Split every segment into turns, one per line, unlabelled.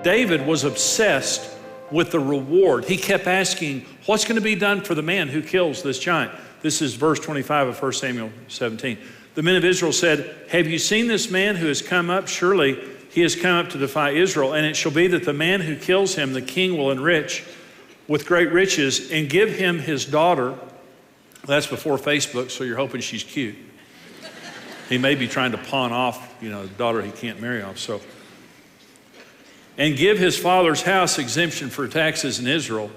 David was obsessed with the reward. He kept asking, what's going to be done for the man who kills this giant? This is verse 25 of 1 Samuel 17. The men of Israel said, have you seen this man who has come up? Surely he has come up to defy Israel. And it shall be that the man who kills him, the king will enrich with great riches and give him his daughter. That's before Facebook, so you're hoping she's cute. He may be trying to pawn off, the daughter he can't marry off. So, and give his father's house exemption for taxes in Israel.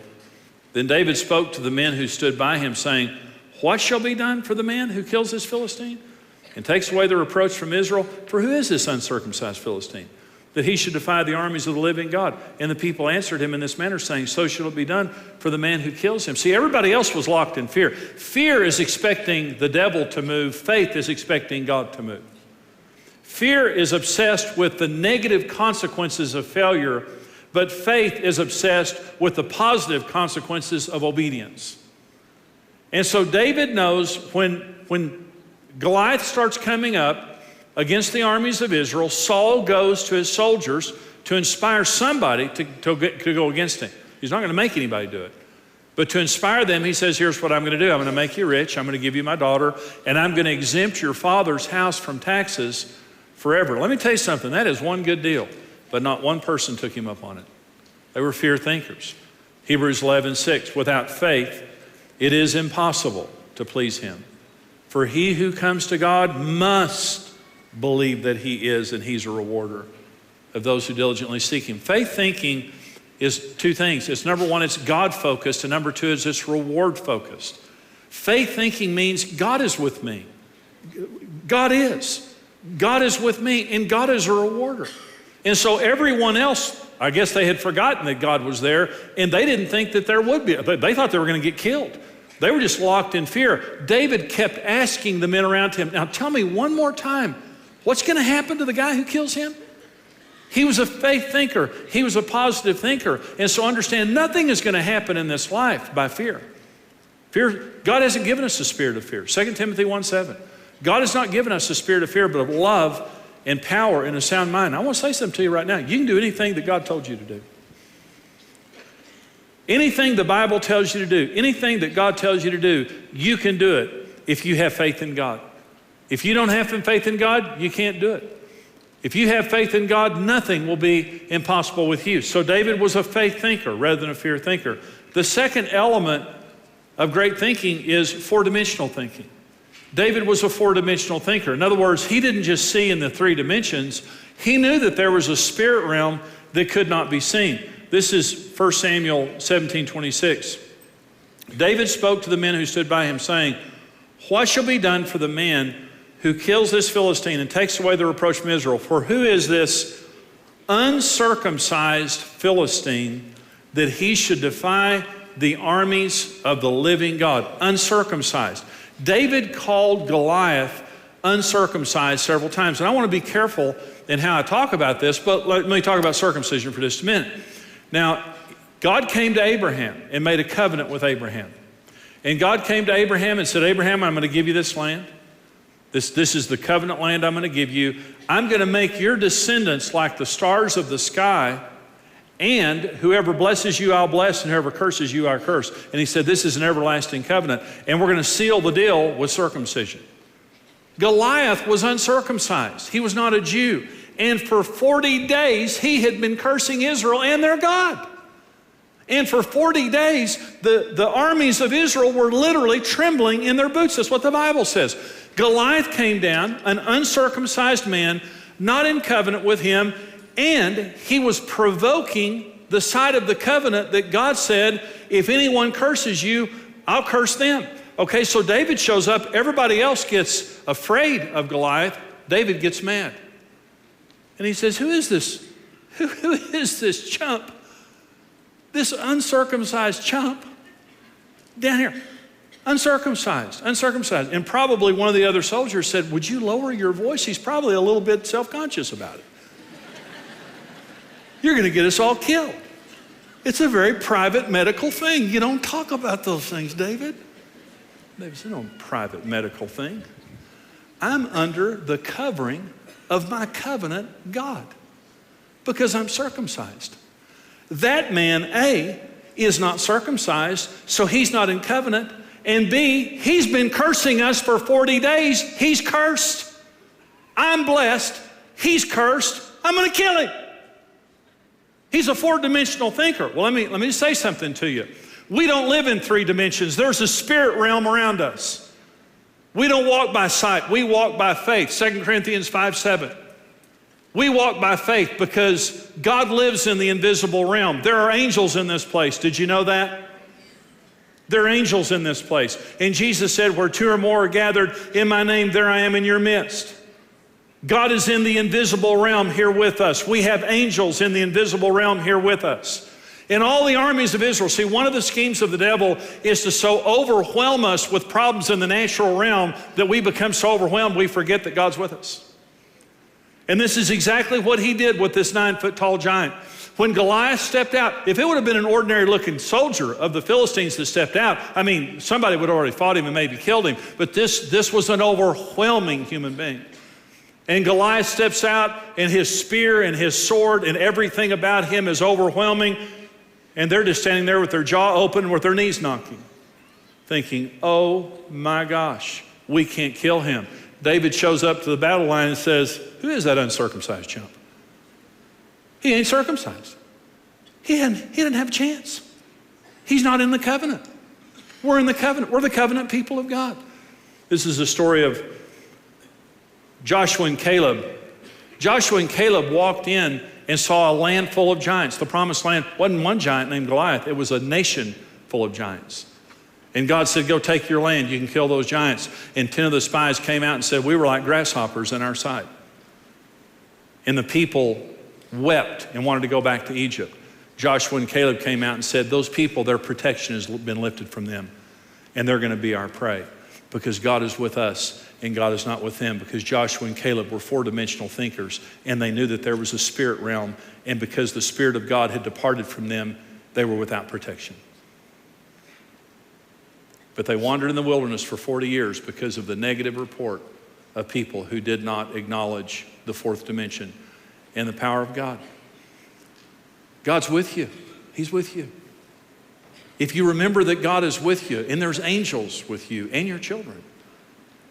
Then David spoke to the men who stood by him, saying, what shall be done for the man who kills this Philistine and takes away the reproach from Israel? For who is this uncircumcised Philistine, that he should defy the armies of the living God? And the people answered him in this manner, saying, so shall it be done for the man who kills him. See, everybody else was locked in fear. Fear is expecting the devil to move. Faith is expecting God to move. Fear is obsessed with the negative consequences of failure, but faith is obsessed with the positive consequences of obedience. And so David knows when Goliath starts coming up against the armies of Israel, Saul goes to his soldiers to inspire somebody to go against him. He's not going to make anybody do it. But to inspire them, he says, here's what I'm going to do. I'm going to make you rich. I'm going to give you my daughter, and I'm going to exempt your father's house from taxes forever. Let me tell you something. That is one good deal, but not one person took him up on it. They were fear thinkers. Hebrews 11:6, without faith, it is impossible to please him. For he who comes to God must believe that he is, and he's a rewarder of those who diligently seek him. Faith thinking is two things. It's number one, it's God-focused, and number two is it's reward-focused. Faith thinking means God is with me. God is. God is with me, and God is a rewarder. And so everyone else, I guess they had forgotten that God was there, and they didn't think that there would be. They thought they were going to get killed. They were just locked in fear. David kept asking the men around him, now tell me one more time, what's going to happen to the guy who kills him? He was a faith thinker. He was a positive thinker. And so understand, nothing is going to happen in this life by fear. Fear, God hasn't given us a spirit of fear. 2 Timothy 1:7. God has not given us a spirit of fear, but of love and power and a sound mind. I want to say something to you right now. You can do anything that God told you to do. Anything the Bible tells you to do, anything that God tells you to do, you can do it if you have faith in God. If you don't have faith in God, you can't do it. If you have faith in God, nothing will be impossible with you. So David was a faith thinker rather than a fear thinker. The second element of great thinking is four-dimensional thinking. David was a four-dimensional thinker. In other words, he didn't just see in the three dimensions. He knew that there was a spirit realm that could not be seen. This is 1 Samuel 17:26. David spoke to the men who stood by him, saying, what shall be done for the man who kills this Philistine and takes away the reproach from Israel? For who is this uncircumcised Philistine that he should defy the armies of the living God? Uncircumcised. David called Goliath uncircumcised several times. And I want to be careful in how I talk about this, but let me talk about circumcision for just a minute. Now, God came to Abraham and made a covenant with Abraham. And God came to Abraham and said, Abraham, I'm going to give you this land. This is the covenant land I'm going to give you. I'm going to make your descendants like the stars of the sky, and whoever blesses you, I'll bless, and whoever curses you, I'll curse. And he said, this is an everlasting covenant, and we're going to seal the deal with circumcision. Goliath was uncircumcised. He was not a Jew. And for 40 days, he had been cursing Israel and their God. And for 40 days, the armies of Israel were literally trembling in their boots. That's what the Bible says. Goliath came down, an uncircumcised man, not in covenant with him, and he was provoking the side of the covenant that God said, if anyone curses you, I'll curse them. Okay, so David shows up. Everybody else gets afraid of Goliath. David gets mad. And he says, who is this? Who is this chump? This uncircumcised chump down here. Uncircumcised. And probably one of the other soldiers said, would you lower your voice? He's probably a little bit self-conscious about it. You're going to get us all killed. It's a very private medical thing. You don't talk about those things, David. David said, no private medical thing. I'm under the covering of my covenant God. Because I'm circumcised. That man, A, is not circumcised, so he's not in covenant. And B, he's been cursing us for 40 days. He's cursed. I'm blessed. He's cursed. I'm going to kill him. He's a four-dimensional thinker. Well, let me say something to you. We don't live in three dimensions. There's a spirit realm around us. We don't walk by sight. We walk by faith. 2 Corinthians 5:7. We walk by faith because God lives in the invisible realm. There are angels in this place. Did you know that? There are angels in this place. And Jesus said, where two or more are gathered in my name, there I am in your midst. God is in the invisible realm here with us. We have angels in the invisible realm here with us. In all the armies of Israel, see, one of the schemes of the devil is to so overwhelm us with problems in the natural realm that we become so overwhelmed we forget that God's with us. And this is exactly what he did with this 9-foot tall giant. When Goliath stepped out, if it would have been an ordinary looking soldier of the Philistines that stepped out, I mean, somebody would have already fought him and maybe killed him, but this was an overwhelming human being. And Goliath steps out, and his spear and his sword and everything about him is overwhelming, and they're just standing there with their jaw open, with their knees knocking, thinking, oh my gosh, we can't kill him. David shows up to the battle line and says, who is that uncircumcised chump? He ain't circumcised. He didn't have a chance. He's not in the covenant. We're in the covenant. We're the covenant people of God. This is the story of Joshua and Caleb. Joshua and Caleb walked in and saw a land full of giants. The promised land wasn't one giant named Goliath. It was a nation full of giants. And God said, go take your land. You can kill those giants. And 10 of the spies came out and said, we were like grasshoppers in our sight. And the people wept and wanted to go back to Egypt. Joshua and Caleb came out and said, those people, their protection has been lifted from them. And they're going to be our prey. Because God is with us and God is not with them. Because Joshua and Caleb were four-dimensional thinkers. And they knew that there was a spirit realm. And because the Spirit of God had departed from them, they were without protection. But they wandered in the wilderness for 40 years because of the negative report of people who did not acknowledge the fourth dimension and the power of God. God's with you. He's with you. If you remember that God is with you and there's angels with you and your children,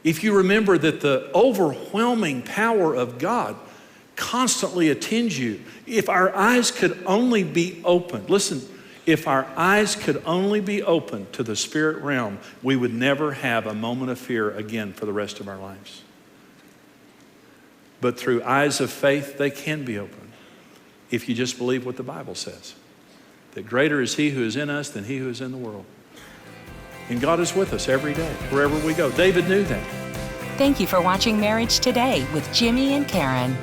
if you remember that the overwhelming power of God constantly attends you, if our eyes could only be opened, listen, if our eyes could only be open to the spirit realm, we would never have a moment of fear again for the rest of our lives. But through eyes of faith, they can be open if you just believe what the Bible says. That greater is he who is in us than he who is in the world. And God is with us every day, wherever we go. David knew that.
Thank you for watching Marriage Today with Jimmy and Karen.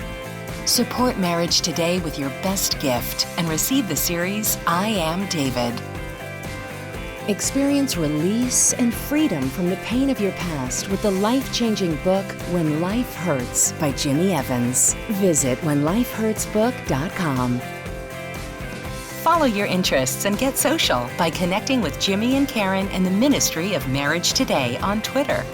Support Marriage Today with your best gift and receive the series, I Am David.
Experience release and freedom from the pain of your past with the life-changing book, When Life Hurts by Jimmy Evans. Visit whenlifehurtsbook.com.
Follow your interests and get social by connecting with Jimmy and Karen and the Ministry of Marriage Today on Twitter.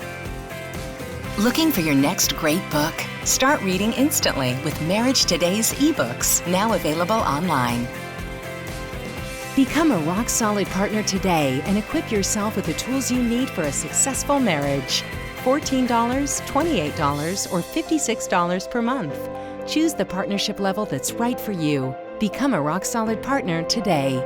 Looking for your next great book? Start reading instantly with Marriage Today's ebooks, now available online.
Become a rock-solid partner today and equip yourself with the tools you need for a successful marriage. $14, $28, or $56 per month. Choose the partnership level that's right for you. Become a rock-solid partner today.